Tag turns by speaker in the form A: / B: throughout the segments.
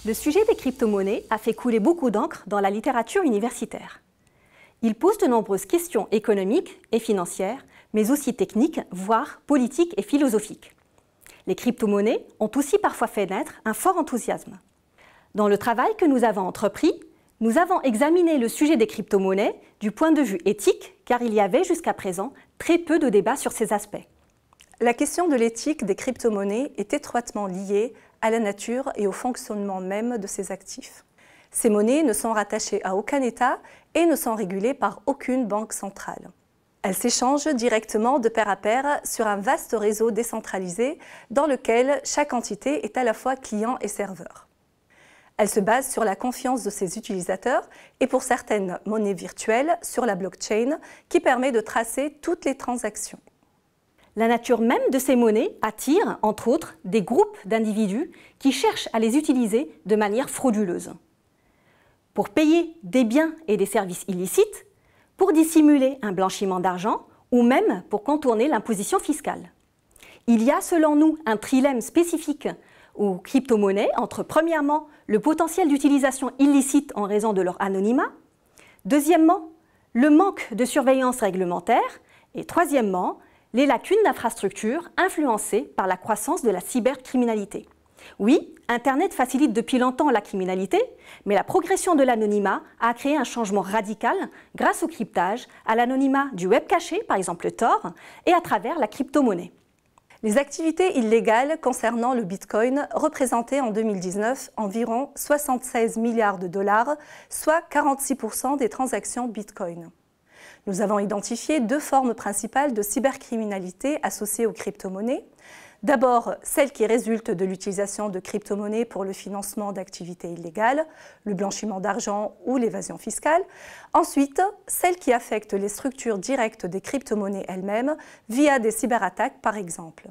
A: Le sujet des crypto-monnaies a fait couler beaucoup d'encre dans la littérature universitaire. Il pose de nombreuses questions économiques et financières, mais aussi techniques, voire politiques et philosophiques. Les crypto-monnaies ont aussi parfois fait naître un fort enthousiasme. Dans le travail que nous avons entrepris, nous avons examiné le sujet des crypto-monnaies du point de vue éthique, car il y avait jusqu'à présent très peu de débats sur ces aspects.
B: La question de l'éthique des crypto-monnaies est étroitement liée à la nature et au fonctionnement même de ces actifs. Ces monnaies ne sont rattachées à aucun État et ne sont régulées par aucune banque centrale. Elles s'échangent directement de pair à pair sur un vaste réseau décentralisé dans lequel chaque entité est à la fois client et serveur. Elles se basent sur la confiance de ses utilisateurs et pour certaines monnaies virtuelles sur la blockchain qui permet de tracer toutes les transactions.
A: La nature même de ces monnaies attire, entre autres, des groupes d'individus qui cherchent à les utiliser de manière frauduleuse. Pour payer des biens et des services illicites, pour dissimuler un blanchiment d'argent ou même pour contourner l'imposition fiscale. Il y a selon nous un trilemme spécifique aux crypto-monnaies entre, premièrement, le potentiel d'utilisation illicite en raison de leur anonymat, deuxièmement, le manque de surveillance réglementaire et troisièmement, les lacunes d'infrastructures influencées par la croissance de la cybercriminalité. Oui, Internet facilite depuis longtemps la criminalité, mais la progression de l'anonymat a créé un changement radical grâce au cryptage, à l'anonymat du web caché, par exemple le Tor, et à travers la crypto-monnaie.
B: Les activités illégales concernant le Bitcoin représentaient en 2019 environ 76 milliards de dollars, soit 46% des transactions Bitcoin. Nous avons identifié deux formes principales de cybercriminalité associées aux crypto-monnaies. D'abord, celle qui résulte de l'utilisation de crypto-monnaies pour le financement d'activités illégales, le blanchiment d'argent ou l'évasion fiscale. Ensuite, celle qui affecte les structures directes des crypto-monnaies elles-mêmes via des cyberattaques par exemple.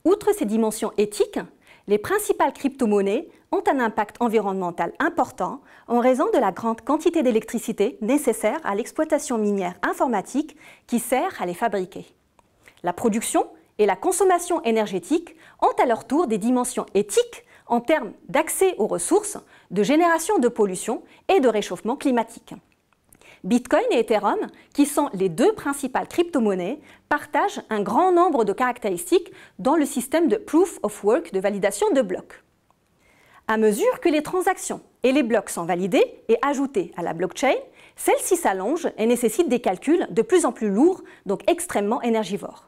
A: Outre ces dimensions éthiques, les principales crypto-monnaies ont un impact environnemental important en raison de la grande quantité d'électricité nécessaire à l'exploitation minière informatique qui sert à les fabriquer. La production et la consommation énergétique ont à leur tour des dimensions éthiques en termes d'accès aux ressources, de génération de pollution et de réchauffement climatique. Bitcoin et Ethereum, qui sont les deux principales crypto-monnaies, partagent un grand nombre de caractéristiques dans le système de Proof of Work de validation de blocs. À mesure que les transactions et les blocs sont validés et ajoutés à la blockchain, celle-ci s'allonge et nécessite des calculs de plus en plus lourds, donc extrêmement énergivores.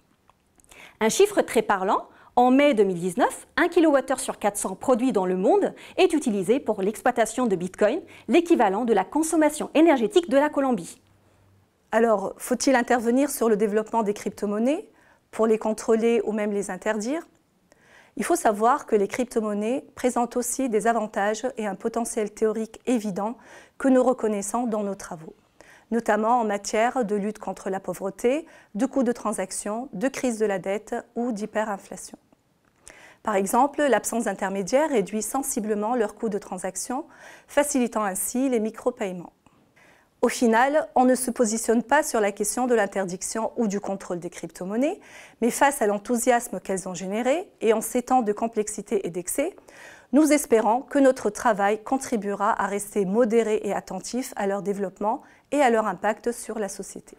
A: Un chiffre très parlant, en mai 2019, 1 kWh sur 400 produit dans le monde est utilisé pour l'exploitation de Bitcoin, l'équivalent de la consommation énergétique de la Colombie.
B: Alors, faut-il intervenir sur le développement des crypto-monnaies pour les contrôler ou même les interdire? Il faut savoir que les crypto-monnaies présentent aussi des avantages et un potentiel théorique évident que nous reconnaissons dans nos travaux, notamment en matière de lutte contre la pauvreté, de coûts de transaction, de crise de la dette ou d'hyperinflation. Par exemple, l'absence d'intermédiaires réduit sensiblement leurs coûts de transaction, facilitant ainsi les micro-paiements. Au final, on ne se positionne pas sur la question de l'interdiction ou du contrôle des crypto-monnaies, mais face à l'enthousiasme qu'elles ont généré et en ces temps de complexité et d'excès, nous espérons que notre travail contribuera à rester modéré et attentif à leur développement et à leur impact sur la société.